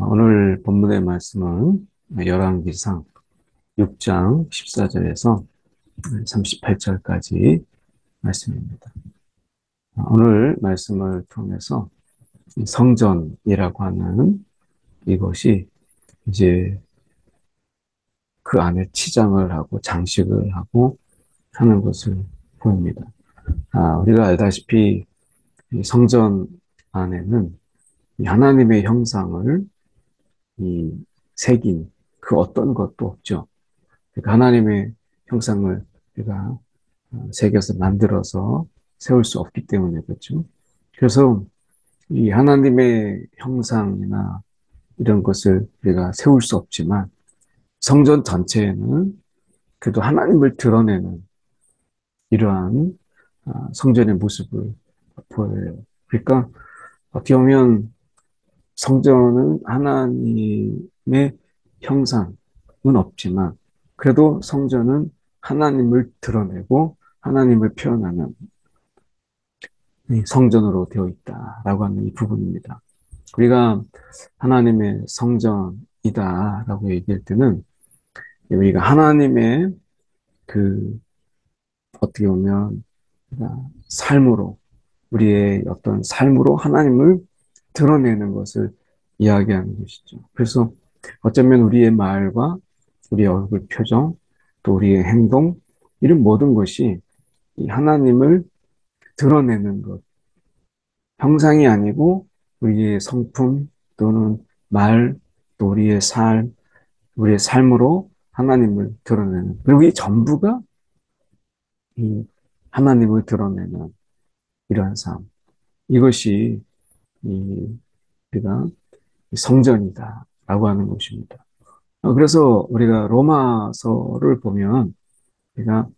오늘 본문의 말씀은 열왕기상 6장 14절에서 38절까지 말씀입니다. 오늘 말씀을 통해서 성전이라고 하는 이것이 이제 그 안에 치장을 하고 장식을 하고 하는 것을 보입니다. 우리가 알다시피 이 성전 안에는 이 하나님의 형상을 이 새긴 그 어떤 것도 없죠. 그러니까 하나님의 형상을 우리가 새겨서 만들어서 세울 수 없기 때문에 그렇죠. 그래서 이 하나님의 형상이나 이런 것을 우리가 세울 수 없지만 성전 전체에는 그래도 하나님을 드러내는 이러한 성전의 모습을 보여요. 그러니까 어떻게 보면 성전은 하나님의 형상은 없지만 그래도 성전은 하나님을 드러내고 하나님을 표현하는 성전으로 되어 있다라고 하는 이 부분입니다. 우리가 하나님의 성전이다라고 얘기할 때는 우리가 하나님의 그 어떻게 보면 삶으로 우리의 어떤 삶으로 하나님을 드러내는 것을 이야기하는 것이죠. 그래서 어쩌면 우리의 말과 우리의 얼굴 표정 또 우리의 행동 이런 모든 것이 이 하나님을 드러내는 것 형상이 아니고 우리의 성품 또는 말, 또 우리의 우리의 삶으로 하나님을 드러내는, 그리고 이 전부가 이 하나님을 드러내는 이러한 삶. 이것이 우리가 성전이다라고 하는 것입니다. 그래서 우리가 로마서를 보면 우리가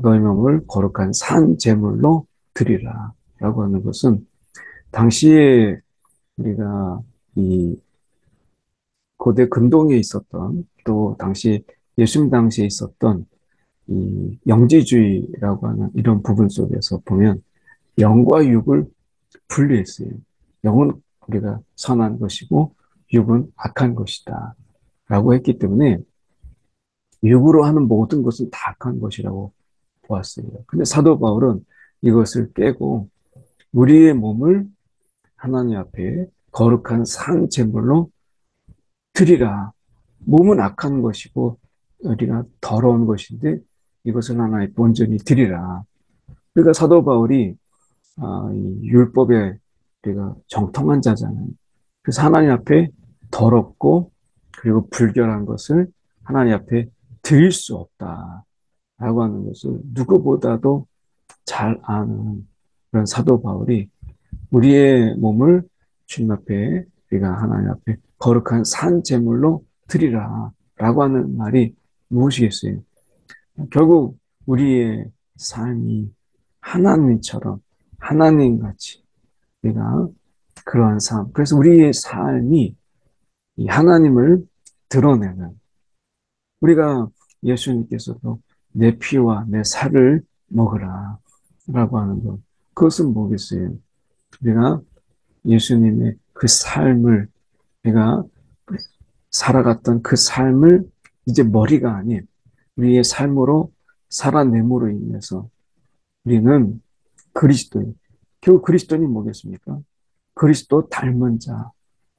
너희 몸을 거룩한 산 제물로 드리라 라고 하는 것은 당시에 우리가 이 고대 근동에 있었던 또 당시 예수님 당시에 있었던 이 영지주의라고 하는 이런 부분 속에서 보면 영과 육을 분리했어요. 영은 우리가 선한 것이고 육은 악한 것이다 라고 했기 때문에 육으로 하는 모든 것은 다 악한 것이라고 보았어요. 근데 사도 바울은 이것을 깨고 우리의 몸을 하나님 앞에 거룩한 산 제물로 드리라. 몸은 악한 것이고 우리가 더러운 것인데 이것은 하나의 본전이 드리라. 그러니까 사도 바울이 이 율법에 우리가 정통한 자잖아요. 그래서 하나님 앞에 더럽고 그리고 불결한 것을 하나님 앞에 드릴 수 없다라고 하는 것을 누구보다도 잘 아는 그런 사도 바울이 우리의 몸을 주님 앞에 우리가 하나님 앞에 거룩한 산 제물로 드리라 라고 하는 말이 무엇이겠어요? 결국 우리의 삶이 하나님처럼 하나님같이 우리가 그러한 삶 그래서 우리의 삶이 이 하나님을 드러내는 우리가 예수님께서도 내 피와 내 살을 먹으라 라고 하는 것 그것은 뭐겠어요? 우리가 예수님의 그 삶을 내가 살아갔던 그 삶을 이제 머리가 아닌 우리의 삶으로 살아냄으로 인해서 우리는 그리스도인. 결국 그리스도인이 뭐겠습니까? 그리스도 닮은 자,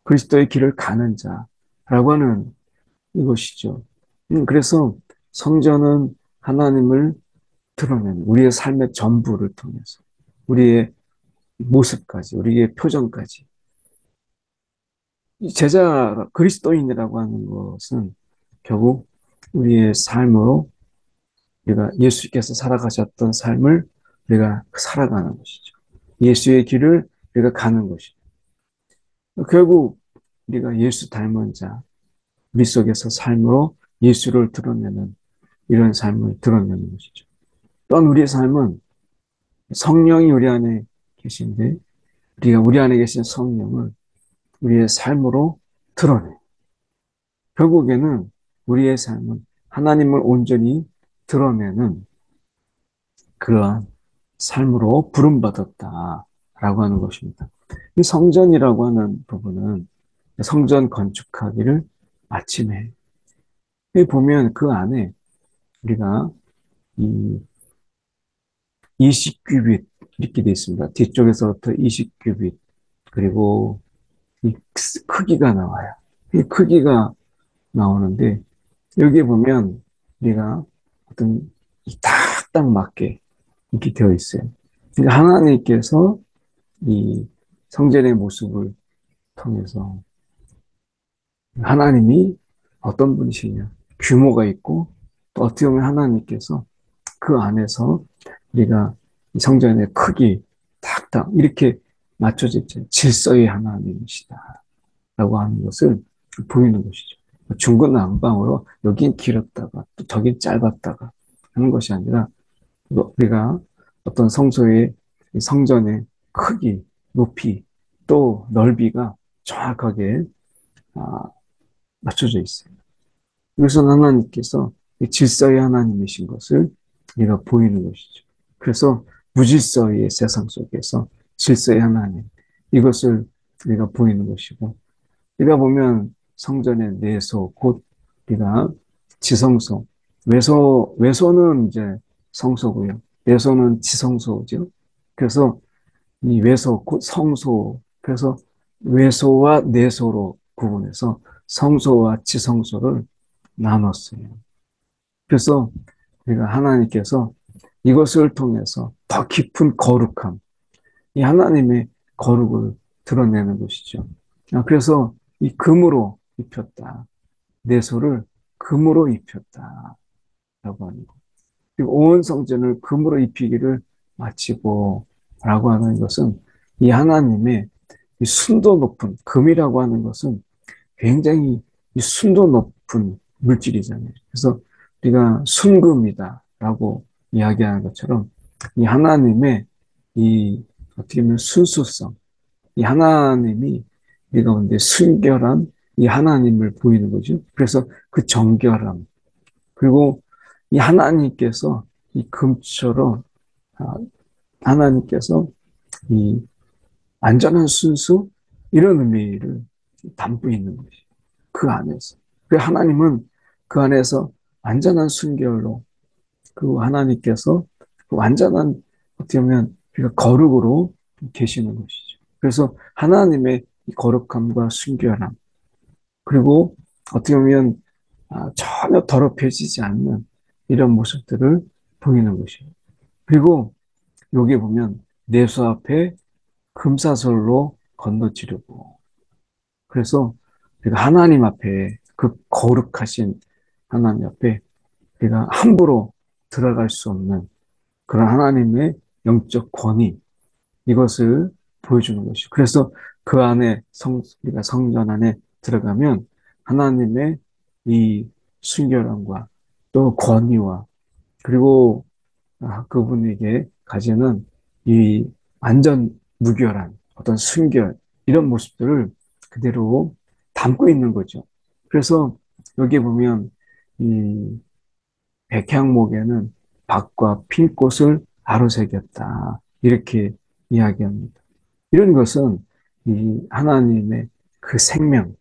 그리스도의 길을 가는 자라고 하는 이것이죠. 그래서 성전은 하나님을 드러내는 우리의 삶의 전부를 통해서 우리의 모습까지, 우리의 표정까지 제자 그리스도인이라고 하는 것은 결국 우리의 삶으로 우리가 예수께서 살아가셨던 삶을 우리가 살아가는 것이죠. 예수의 길을 우리가 가는 것이죠. 결국 우리가 예수 닮은 자, 우리 속에서 삶으로 예수를 드러내는 이런 삶을 드러내는 것이죠. 또한 우리의 삶은 성령이 우리 안에 계신데 우리가 우리 안에 계신 성령을 우리의 삶으로 드러내. 결국에는 우리의 삶은 하나님을 온전히 드러내는 그러한 삶으로 부름받았다라고 하는 것입니다. 이 성전이라고 하는 부분은 성전 건축하기를 마침에. 여기 보면 그 안에 우리가 이 20규빗 이렇게 되어 있습니다. 뒤쪽에서부터 20규빗 그리고 이 크기가 나와요. 이 크기가 나오는데 여기에 보면 우리가 어떤 딱딱 맞게 이렇게 되어 있어요. 그러니까 하나님께서 이 성전의 모습을 통해서 하나님이 어떤 분이시냐 규모가 있고 또 어떻게 보면 하나님께서 그 안에서 우리가 성전의 크기 딱딱 이렇게 맞춰져 있죠. 질서의 하나님이시다 라고 하는 것을 보이는 것이죠. 중구난방으로 여긴 길었다가 또 저긴 짧았다가 하는 것이 아니라 우리가 어떤 성소의 성전의 크기, 높이, 또 넓이가 정확하게 아, 맞춰져 있어요. 그래서 하나님께서 질서의 하나님이신 것을 우리가 보이는 것이죠. 그래서 무질서의 세상 속에서 질서의 하나님, 이것을 우리가 보이는 것이고, 우리가 보면 성전의 내소, 곧 우리가 지성소, 외소는 이제 성소고요. 내소는 지성소죠. 그래서 이 외소, 곧 성소, 그래서 외소와 내소로 구분해서 성소와 지성소를 나눴어요. 그래서 우리가 하나님께서 이것을 통해서 더 깊은 거룩함, 이 하나님의 거룩을 드러내는 것이죠. 그래서 이 금으로 입혔다. 내소를 금으로 입혔다. 라고 하는 것. 그리고 온 성전을 금으로 입히기를 마치고 라고 하는 것은 이 하나님의 이 순도 높은 금이라고 하는 것은 굉장히 이 순도 높은 물질이잖아요. 그래서 우리가 순금이다라고 이야기하는 것처럼 이 하나님의 이 어떻게 보면 순수성, 이 하나님이 우리 가운데 순결한 이 하나님을 보이는 거죠. 그래서 그 정결함 그리고 이 하나님께서 이 금처럼 하나님께서 이 완전한 순수 이런 의미를 담고 있는 것이 그 안에서. 그 하나님은 그 안에서 완전한 순결로 그 하나님께서 그 완전한 어떻게 보면 우리가 거룩으로 계시는 것이죠. 그래서 하나님의 거룩함과 순결함 그리고 어떻게 보면 전혀 더럽혀지지 않는 이런 모습들을 보이는 것이에요. 그리고 여기 보면 내수 앞에 금사슬로 건너지르고 그래서 우리가 하나님 앞에 그 거룩하신 하나님 앞에 우리가 함부로 들어갈 수 없는 그런 하나님의 영적 권위 이것을 보여주는 것이죠. 그래서 그 안에 우리가 성전 안에 들어가면 하나님의 이 순결함과 또 권위와 그리고 그분에게 가지는 이 완전 무결한 어떤 순결 이런 모습들을 그대로 담고 있는 거죠. 그래서 여기 보면 이 백향목에는 박과 핀꽃을 아로새겼다 이렇게 이야기합니다. 이런 것은 이 하나님의 그 생명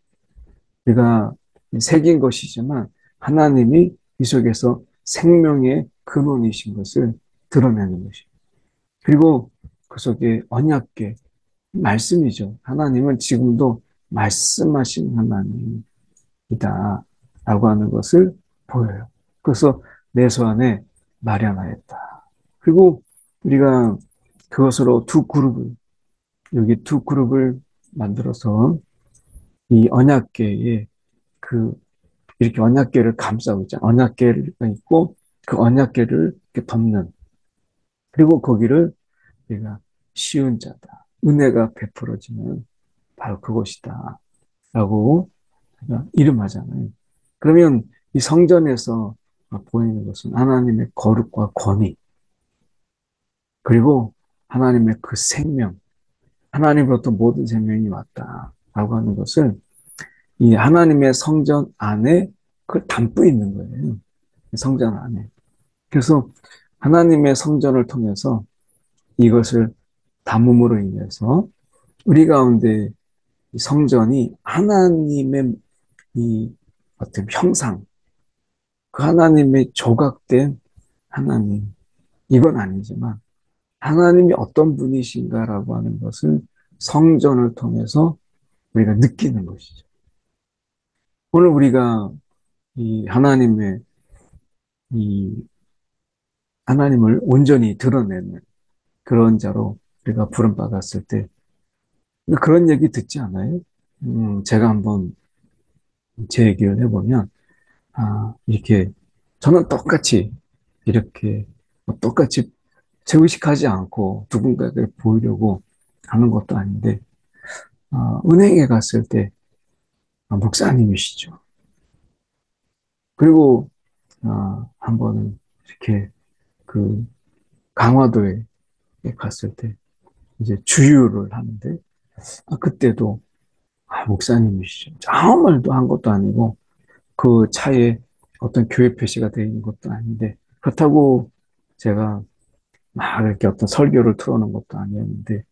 우리가 새긴 것이지만 하나님이 이 속에서 생명의 근원이신 것을 드러내는 것입니다. 그리고 그 속에 언약궤, 말씀이죠. 하나님은 지금도 말씀하신 하나님이다. 라고 하는 것을 보여요. 그래서 내소 안에 마련하였다. 그리고 우리가 그것으로 여기 두 그룹을 만들어서 이 언약궤에 그 이렇게 언약궤를 감싸고 있잖아요. 언약궤가 있고 그 언약궤를 이렇게 덮는 그리고 거기를 우리가 쉬운 자다. 은혜가 베풀어지는 바로 그것이다. 라고 이름하잖아요. 그러면 이 성전에서 보이는 것은 하나님의 거룩과 권위, 그리고 하나님의 그 생명, 하나님으로부터 모든 생명이 왔다. 라고 하는 것을 이 하나님의 성전 안에 그걸 담고 있는 거예요. 성전 안에. 그래서 하나님의 성전을 통해서 이것을 담음으로 인해서 우리 가운데 이 성전이 하나님의 이 어떤 형상, 그 하나님의 조각된 하나님, 이건 아니지만 하나님이 어떤 분이신가라고 하는 것을 성전을 통해서 우리가 느끼는 것이죠. 오늘 우리가 이 이 하나님을 온전히 드러내는 그런 자로 우리가 부름받았을 때 그런 얘기 듣지 않아요? 제가 한번 제 얘기를 해보면, 이렇게 저는 똑같이 이렇게 똑같이 제의식하지 않고 누군가에게 보이려고 하는 것도 아닌데, 은행에 갔을 때 목사님이시죠. 그리고 한 번은 이렇게 그 강화도에 갔을 때 이제 주유를 하는데, 그때도 목사님이시죠. 아무 말도 한 것도 아니고 그 차에 어떤 교회 표시가 되어 있는 것도 아닌데 그렇다고 제가 막 이렇게 어떤 설교를 틀어놓은 것도 아니었는데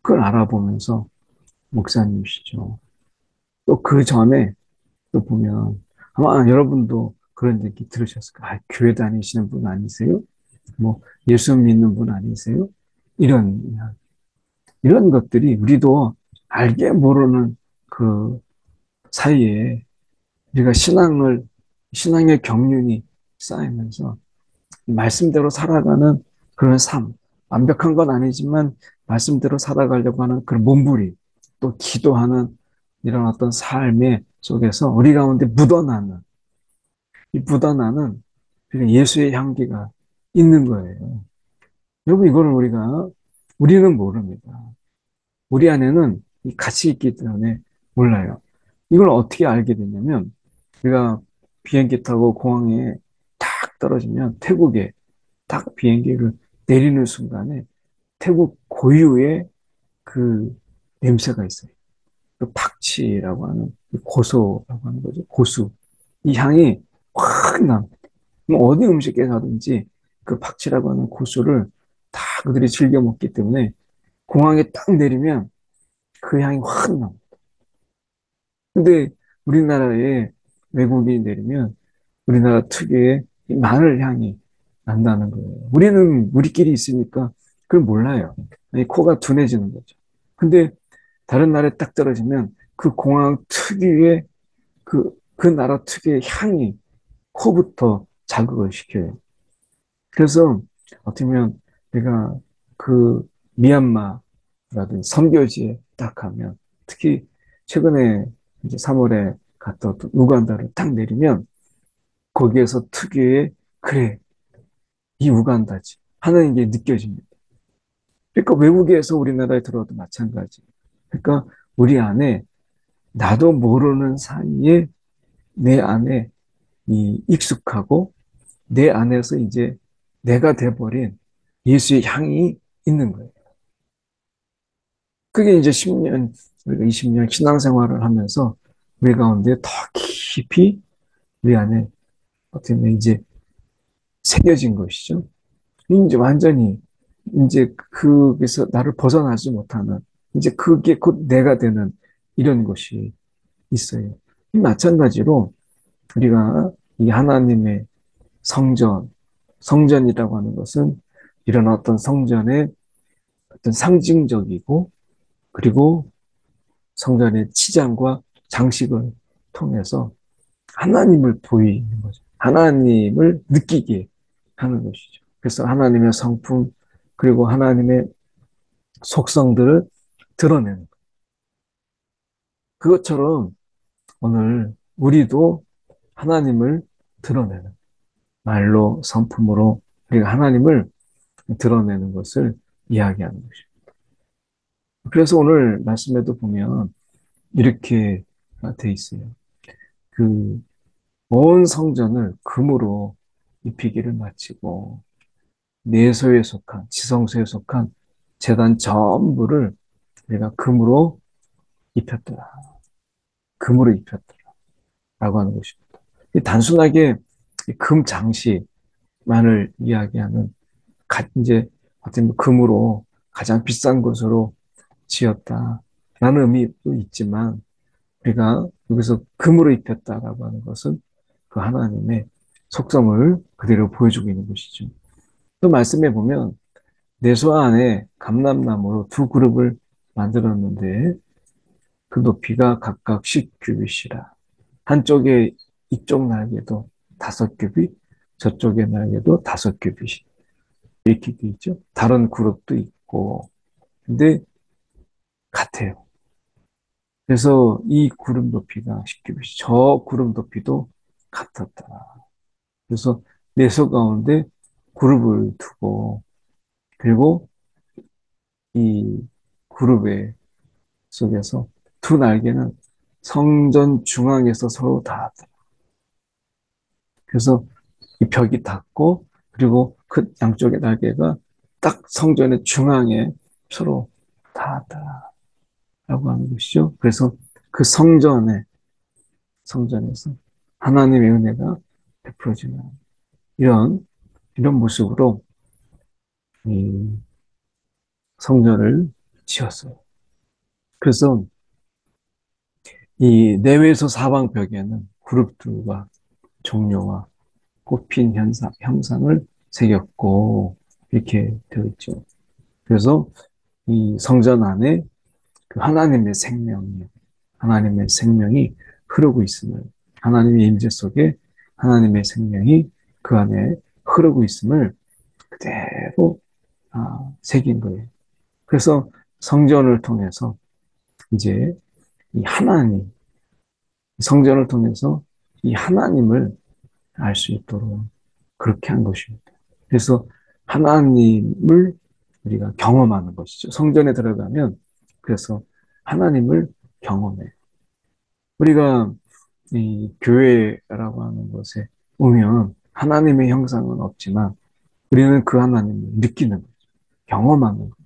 그걸 알아보면서 목사님이시죠. 또 그 전에 또 보면 아마 여러분도 그런 얘기 들으셨을 거예요. 교회 다니시는 분 아니세요? 뭐 예수 믿는 분 아니세요? 이런 이런 것들이 우리도 알게 모르는 그 사이에 우리가 신앙의 경륜이 쌓이면서 말씀대로 살아가는 그런 삶, 완벽한 건 아니지만 말씀대로 살아가려고 하는 그런 몸부림, 또 기도하는 이런 어떤 삶의 속에서 우리 가운데 묻어나는, 이 묻어나는 예수의 향기가 있는 거예요. 여러분, 이거를 우리는 모릅니다. 우리 안에는 이 같이 있기 때문에 몰라요. 이걸 어떻게 알게 됐냐면, 우리가 비행기 타고 공항에 딱 떨어지면 태국에 딱 비행기를 내리는 순간에 태국 고유의 그 냄새가 있어요. 그 팍치라고 하는 고소라고 하는 거죠. 고수. 이 향이 확 나. 뭐 어디 음식에 가든지 그 팍치라고 하는 고수를 다 그들이 즐겨 먹기 때문에 공항에 딱 내리면 그 향이 확 나. 근데 우리나라에 외국인이 내리면 우리나라 특유의 이 마늘 향이 난다는 거예요. 우리는 우리끼리 있으니까 그걸 몰라요. 아니, 코가 둔해지는 거죠. 근데 다른 나라에 딱 떨어지면 그 공항 특유의 그 나라 특유의 향이 코부터 자극을 시켜요. 그래서 어떻게 보면 내가 그 미얀마라든지 선교지에 딱 가면 특히 최근에 이제 3월에 갔다 왔던 우간다를 딱 내리면 거기에서 특유의 그래 이 우간다지 하는 게 느껴집니다. 그러니까 외국에서 우리나라에 들어와도 마찬가지. 그러니까 우리 안에 나도 모르는 사이에 내 안에 이 익숙하고 내 안에서 이제 내가 돼버린 예수의 향이 있는 거예요. 그게 이제 10년, 우리가 20년 신앙생활을 하면서 우리 가운데 더 깊이 우리 안에 어떻게 보면 이제 새겨진 것이죠. 이제 완전히 이제 그게서 나를 벗어나지 못하는 이제 그게 곧 내가 되는 이런 것이 있어요. 마찬가지로 우리가 이 하나님의 성전이라고 하는 것은 이런 어떤 성전의 어떤 상징적이고 그리고 성전의 치장과 장식을 통해서 하나님을 보이는 거죠. 하나님을 느끼게 하는 것이죠. 그래서 하나님의 성품 그리고 하나님의 속성들을 드러내는 거예요. 그것처럼 오늘 우리도 하나님을 드러내는 말로 성품으로 우리가 하나님을 드러내는 것을 이야기하는 것입니다. 그래서 오늘 말씀에도 보면 이렇게 돼 있어요. 그 온 성전을 금으로 입히기를 마치고 내소에 속한 지성소에 속한 제단 전부를 우리가 금으로 입혔더라. 금으로 입혔더라라고 하는 것입니다. 단순하게 금 장식만을 이야기하는 이제 어떤 금으로 가장 비싼 것으로 지었다. 라는 의미도 있지만 우리가 여기서 금으로 입혔다라고 하는 것은 그 하나님의 속성을 그대로 보여주고 있는 것이죠. 또 말씀해 보면 내소 안에 감람나무로 두 그룹을 만들었는데 그 높이가 각각 10규빗이라. 한쪽에 이쪽 날개도 5규빗, 저쪽의 날개도 5규빗. 이렇게 돼 있죠. 다른 그룹도 있고. 근데 같아요. 그래서 이 구름 높이가 10규빗, 저 구름 높이도 같았다. 그래서 내서 가운데 그룹을 두고, 그리고 이 그룹의 속에서 두 날개는 성전 중앙에서 서로 닿았다. 그래서 이 벽이 닿고, 그리고 그 양쪽의 날개가 딱 성전의 중앙에 서로 닿았다. 라고 하는 것이죠. 그래서 그 성전에서 하나님의 은혜가 베풀어지는 이런 모습으로 이 성전을 지었어요. 그래서 이 내외에서 사방 벽에는 그룹들과 종려와 꽃핀 형상을 새겼고 이렇게 되어 있죠. 그래서 이 성전 안에 그 하나님의 생명이 흐르고 있음을, 하나님의 임재 속에 하나님의 생명이 그 안에 흐르고 있음을 그대로 새긴 거예요. 그래서 성전을 통해서 이제 이 성전을 통해서 이 하나님을 알 수 있도록 그렇게 한 것입니다. 그래서 하나님을 우리가 경험하는 것이죠. 성전에 들어가면 그래서 하나님을 경험해. 우리가 이 교회라고 하는 것에 오면 하나님의 형상은 없지만 우리는 그 하나님을 느끼는 거죠. 경험하는 거죠.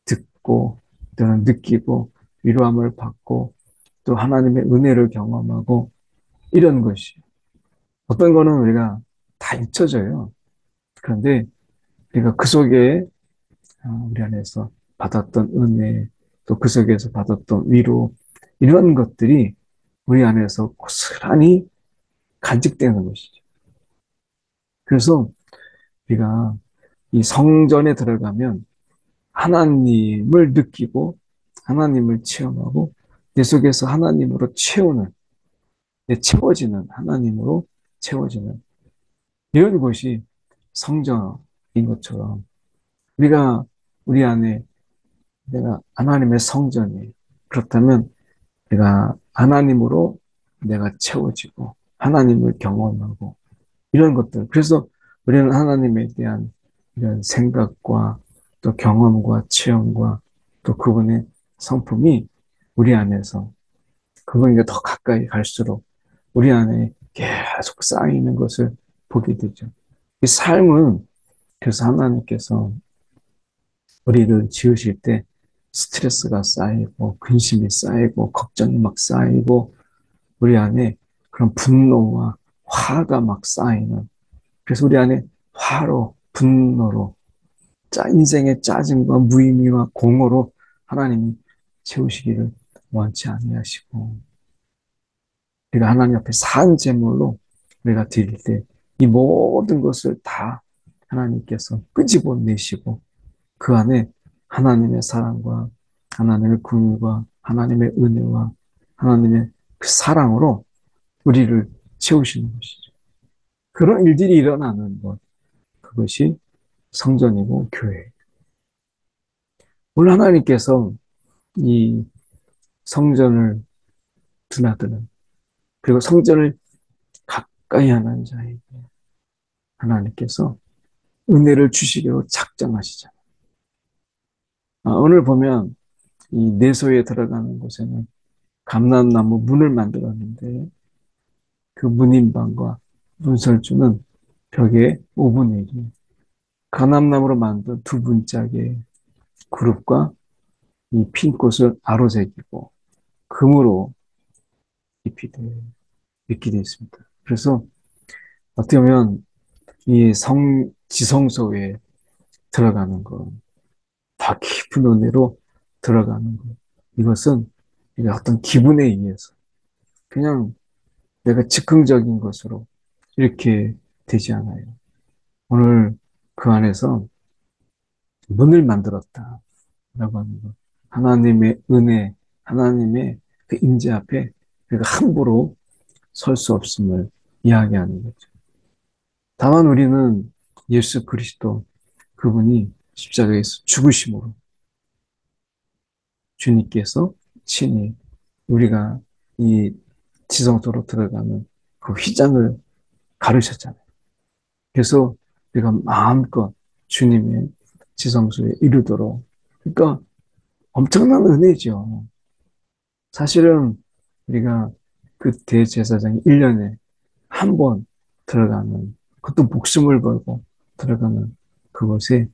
듣고 또는 느끼고 위로함을 받고 또 하나님의 은혜를 경험하고 이런 것이 어떤 거는 우리가 다 잊혀져요. 그런데 우리가 그 속에 우리 안에서 받았던 은혜 또 그 속에서 받았던 위로 이런 것들이 우리 안에서 고스란히 간직되는 것이죠. 그래서 우리가 이 성전에 들어가면 하나님을 느끼고 하나님을 체험하고 내 속에서 하나님으로 채워지는 하나님으로 채워지는 이런 것이 성전인 것처럼 우리가 우리 안에 내가 하나님의 성전이 그렇다면 내가 하나님으로 내가 채워지고 하나님을 경험하고 이런 것들. 그래서 우리는 하나님에 대한 이런 생각과 또 경험과 체험과 또 그분의 성품이 우리 안에서 그분에게 더 가까이 갈수록 우리 안에 계속 쌓이는 것을 보게 되죠. 이 삶은 그래서 하나님께서 우리를 지으실 때 스트레스가 쌓이고 근심이 쌓이고 걱정이 막 쌓이고 우리 안에 그런 분노와 화가 막 쌓이는 그래서 우리 안에 화로 분노로 인생의 짜증과 무의미와 공허로 하나님이 채우시기를 원치 아니하시고 우리가 하나님 앞에 산 제물로 우리가 드릴 때 이 모든 것을 다 하나님께서 끄집어내시고 그 안에 하나님의 사랑과 하나님의 긍휼과 하나님의 은혜와 하나님의 그 사랑으로 우리를 채우시는 것이죠. 그런 일들이 일어나는 것, 그것이 성전이고 교회. 오늘 하나님께서 이 성전을 드나드는 그리고 성전을 가까이 하는 자에게 하나님께서 은혜를 주시기로 작정하시잖아요. 오늘 보면 이 내소에 들어가는 곳에는 감람나무 문을 만들었는데 그 문인방과 문설주는 벽에 5분의 1이 감람나무로 만든 두 분짝의 그룹과 이 핀꽃을 아로새기고 금으로 입게 되어 있습니다. 그래서 어떻게 보면 이 지성소에 들어가는 것, 더 깊은 은혜로 들어가는 것, 이것은 이게 어떤 기분에 의해서 그냥 내가 즉흥적인 것으로 이렇게 되지 않아요. 오늘 그 안에서 문을 만들었다. 라고 하는 것. 하나님의 은혜, 하나님의 그 임재 앞에 우리가 함부로 설 수 없음을 이야기하는 거죠. 다만 우리는 예수 그리스도 그분이 십자가에서 죽으심으로 주님께서 친히 우리가 이 지성소로 들어가는 그 휘장을 가르셨잖아요. 그래서 우리가 마음껏 주님의 지성소에 이르도록 그러니까 엄청난 은혜죠. 사실은 우리가 그 대제사장이 1년에 한 번 들어가는 그것도 목숨을 걸고 들어가는 그곳에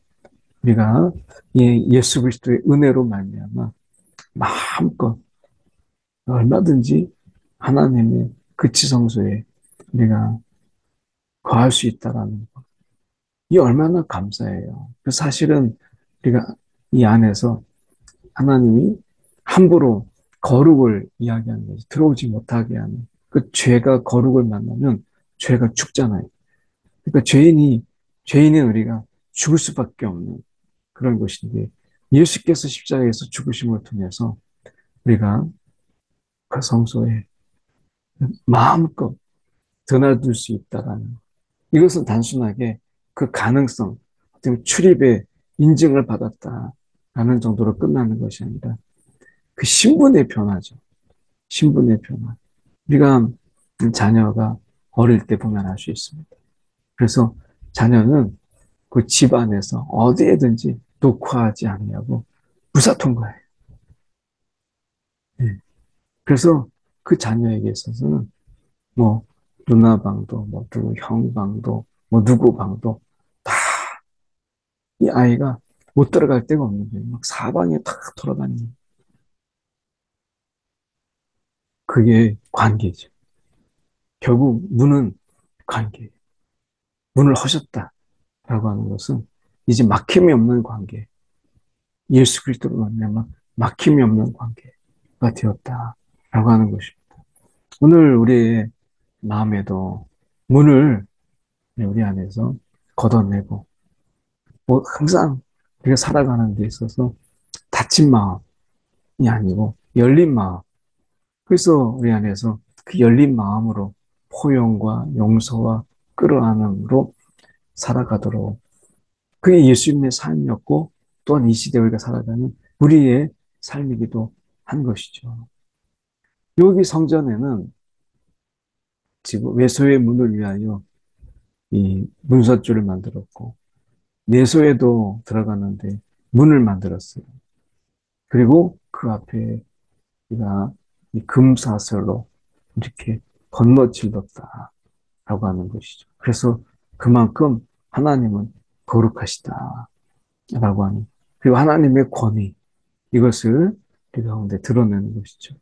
우리가 예수 그리스도의 은혜로 말미암아 마음껏 얼마든지 하나님의 그 지성소에 우리가 거할 수 있다라는 것. 이 얼마나 감사해요. 그 사실은 우리가 이 안에서 하나님이 함부로 거룩을 이야기하는 거지. 들어오지 못하게 하는. 그 죄가 거룩을 만나면 죄가 죽잖아요. 그러니까 죄인인 우리가 죽을 수밖에 없는 그런 것인데 예수께서 십자가에서 죽으심을 통해서 우리가 그 성소에 마음껏 드나들 수 있다라는 이것은 단순하게 그 가능성, 어떻게 출입의 인증을 받았다라는 정도로 끝나는 것이 아니라 그 신분의 변화죠. 신분의 변화. 우리가 자녀가 어릴 때 보면 알 수 있습니다. 그래서 자녀는 그 집 안에서 어디에든지 녹화하지 않냐고 무사통 거예요. 예. 그래서 그 자녀에게 있어서는 뭐 누나 방도 뭐 누구 형 방도 뭐 누구 방도 다 이 아이가 못 들어갈 데가 없는 거예요. 막 사방에 다 돌아다니는 그게 관계죠. 결국 문은 관계. 문을 허셨다라고 하는 것은 이제 막힘이 없는 관계. 예수 그리스도로 만나면 막힘이 없는 관계가 되었다라고 하는 것입니다. 오늘 우리의 마음에도 문을 우리 안에서 걷어내고 뭐 항상 우리가 살아가는 데 있어서 닫힌 마음이 아니고 열린 마음. 그래서 우리 안에서 그 열린 마음으로 포용과 용서와 끌어안음으로 살아가도록 그게 예수님의 삶이었고 또한 이 시대에 우리가 살아가는 우리의 삶이기도 한 것이죠. 여기 성전에는 지금 외소의 문을 위하여 이 문선줄을 만들었고 내소에도 들어가는데 문을 만들었어요. 그리고 그 앞에 우리가 이 금사슬로 이렇게 건너질렀다라고 하는 것이죠. 그래서 그만큼 하나님은 거룩하시다라고 하는 그리고 하나님의 권위 이것을 우리 가운데 드러내는 것이죠.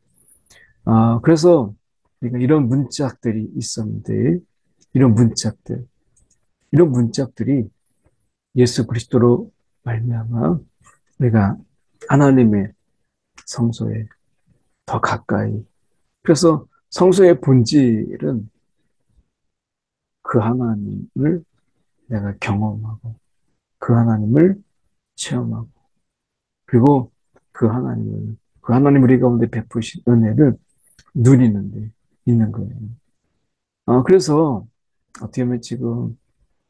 그래서 우리가 이런 문짝들이 있었는데 이런 문짝들 이런 문짝들이 예수 그리스도로 말미암아 우리가 하나님의 성소에 더 가까이 그래서 성소의 본질은 그 하나님을 내가 경험하고 그 하나님을 체험하고 그리고 그 하나님 우리 가운데 베푸신 은혜를 누리는 데 있는 거예요. 그래서 어떻게 보면 지금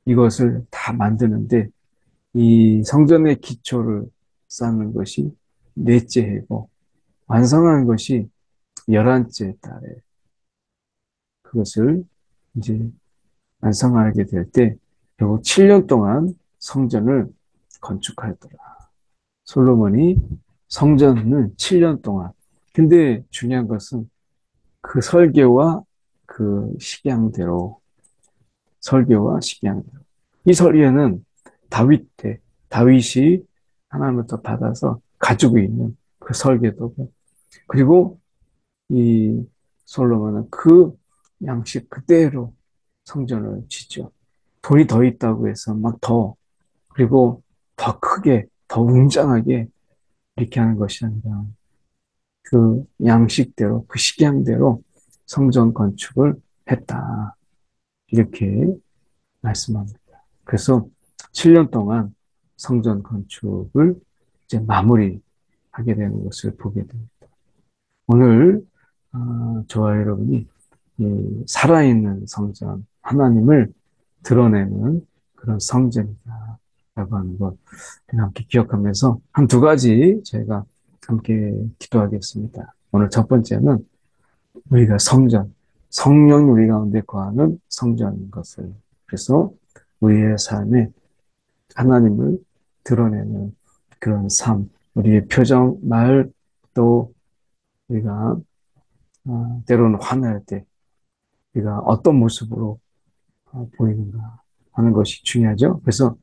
이것을 다 만드는데 이 성전의 기초를 쌓는 것이 넷째 해고 완성한 것이 11째 달에 그것을 이제 완성하게 될 때 결국 7년 동안 성전을 건축하였더라. 솔로몬이 성전을 7년 동안. 근데 중요한 것은 그 설계와 식양대로 이 설계는 다윗 때 다윗이 하나님부터 받아서 가지고 있는 그 설계도고 그리고 이 솔로몬은 그 양식 그대로 성전을 짓죠. 돈이 더 있다고 해서 막 더, 그리고 더 크게, 더 웅장하게 이렇게 하는 것이 아니라 그 양식대로, 그 식양대로 성전 건축을 했다. 이렇게 말씀합니다. 그래서 7년 동안 성전 건축을 이제 마무리하게 되는 것을 보게 됩니다. 오늘 저와 여러분이 이 살아있는 성전, 하나님을 드러내는 그런 성전이다 라고 하는 것 함께 기억하면서 한 두 가지 저희가 함께 기도하겠습니다. 오늘 첫 번째는 우리가 성전, 성령이 우리 가운데 거하는 성전인 것을, 그래서 우리의 삶에 하나님을 드러내는 그런 삶, 우리의 표정, 말, 또 우리가 때로는 화날 때 우리가 어떤 모습으로 보이는가 하는 것이 중요하죠. 그래서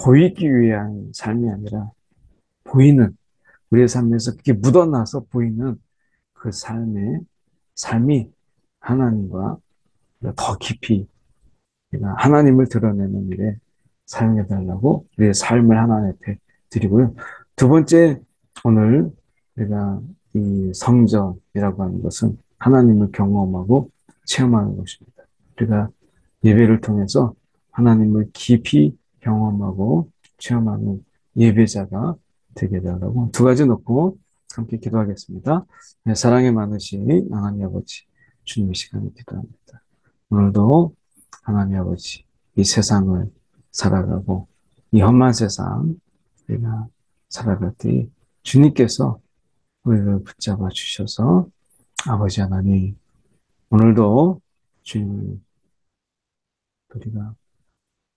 보이기 위한 삶이 아니라 보이는, 우리의 삶에서 그게 묻어나서 보이는 그 삶이 하나님과 더 깊이 우리가 하나님을 드러내는 일에 사용해 달라고 우리의 삶을 하나님 앞에 드리고요. 두 번째, 오늘 우리가 이 성전이라고 하는 것은 하나님을 경험하고 체험하는 것입니다. 우리가 예배를 통해서 하나님을 깊이 경험하고 체험하는 예배자가 되게 되라고 두 가지 놓고 함께 기도하겠습니다. 네, 사랑에 많으신 하나님 아버지, 주님의 시간에 기도합니다. 오늘도 하나님 아버지, 이 세상을 살아가고 이 험한 세상 우리가 살아갈 때 주님께서 우리를 붙잡아 주셔서 아버지 하나님, 오늘도 주님, 우리가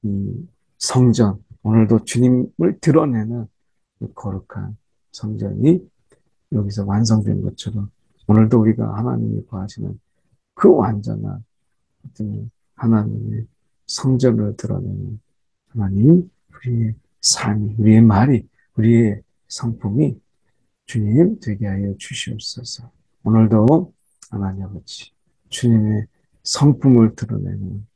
이 성전, 오늘도 주님을 드러내는 이 거룩한 성전이 여기서 완성된 것처럼 오늘도 우리가 하나님이 구하시는 그 완전한 하나님의 성전을 드러내는 하나님, 우리의 삶이, 우리의 말이, 우리의 성품이 주님 되게 하여 주시옵소서. 오늘도 하나님 아버지, 주님의 성품을 드러내는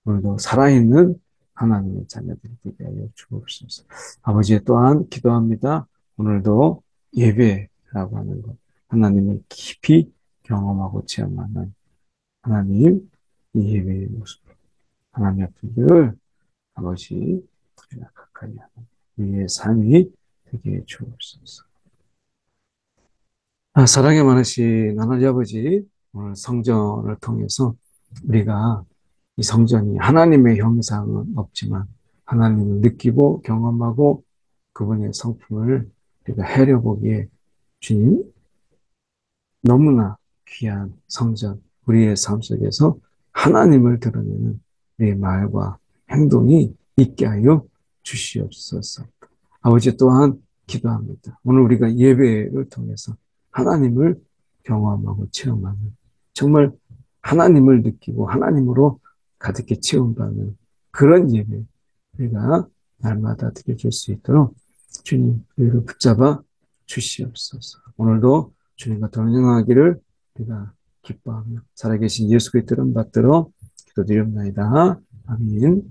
오늘도 살아있는 하나님의 자녀들이 되게 하여 주옵소서. 아버지 또한 기도합니다. 오늘도 예배라고 하는 것, 하나님을 깊이 경험하고 체험하는 하나님, 이 예배의 모습, 하나님 앞에 늘 아버지 우리가 가까이 하는 우리의 삶이 되게 주옵소서. 사랑에 많으신 하나님 아버지, 오늘 성전을 통해서 우리가 이 성전이 하나님의 형상은 없지만 하나님을 느끼고 경험하고 그분의 성품을 우리가 해려보기에 주님 너무나 귀한 성전, 우리의 삶 속에서 하나님을 드러내는 우리의 말과 행동이 있게 하여 주시옵소서. 아버지 또한 기도합니다. 오늘 우리가 예배를 통해서 하나님을 경험하고 체험하는, 정말 하나님을 느끼고 하나님으로 가득히 체험받는 그런 예배 우리가 날마다 드려줄 수 있도록 주님 우리를 붙잡아 주시옵소서. 오늘도 주님과 동행하기를 우리가 기뻐하며 살아계신 예수 그리스도를 받들어 기도드립니다. 아멘.